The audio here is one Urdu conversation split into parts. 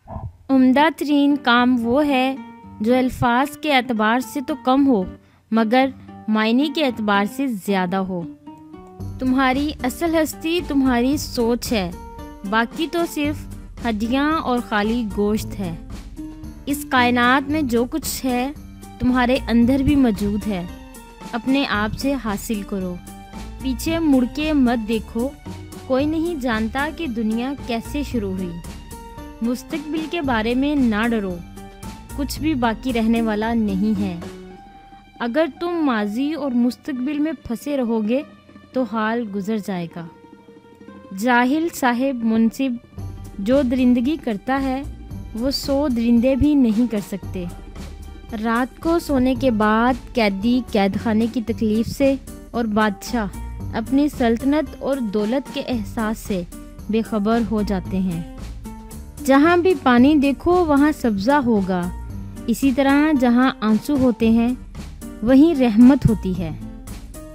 عمدہ ترین کام وہ ہے جو الفاظ کے اعتبار سے تو کم ہو مگر معنی کے اعتبار سے زیادہ ہو۔ تمہاری اصل ہستی تمہاری سوچ ہے، باقی تو صرف ہڈیاں اور خالی گوشت ہے۔ اس کائنات میں جو کچھ ہے تمہارے اندر بھی موجود ہے، اپنے آپ سے حاصل کرو۔ پیچھے مڑ کے مت دیکھو، کوئی نہیں جانتا کہ دنیا کیسے شروع ہوئی۔ مستقبل کے بارے میں نہ ڈرو، کچھ بھی باقی رہنے والا نہیں ہے۔ اگر تم ماضی اور مستقبل میں پھنسے رہو گے تو حال گزر جائے گا۔ جاہل صاحب منصب جو درندگی کرتا ہے وہ 100 درندے بھی نہیں کر سکتے۔ رات کو سونے کے بعد قیدی قید خانے کی تکلیف سے اور بادشاہ اپنی سلطنت اور دولت کے احساس سے بے خبر ہو جاتے ہیں۔ جہاں بھی پانی دیکھو وہاں سبزہ ہوگا، اسی طرح جہاں آنسو ہوتے ہیں وہیں رحمت ہوتی ہے۔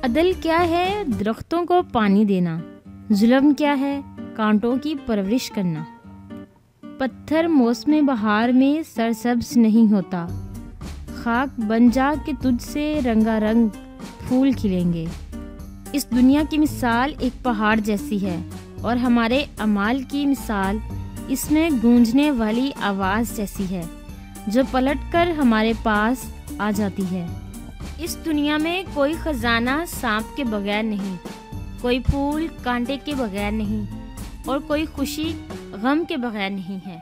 عدل کیا ہے؟ درختوں کو پانی دینا۔ ظلم کیا ہے؟ کانٹوں کی پرورش کرنا۔ پتھر موسم بہار میں سرسبز نہیں ہوتا، خاک بن جا کہ تجھ سے رنگا رنگ پھول کھلیں گے۔ اس دنیا کی مثال ایک پہاڑ جیسی ہے اور ہمارے اعمال کی مثال اس میں گونجنے والی آواز جیسی ہے جو پلٹ کر ہمارے پاس آ جاتی ہے۔ اس دنیا میں کوئی خزانہ سانپ کے بغیر نہیں، کوئی پھول کانٹے کے بغیر نہیں، اور کوئی خوشی غم کے بغیر نہیں ہے۔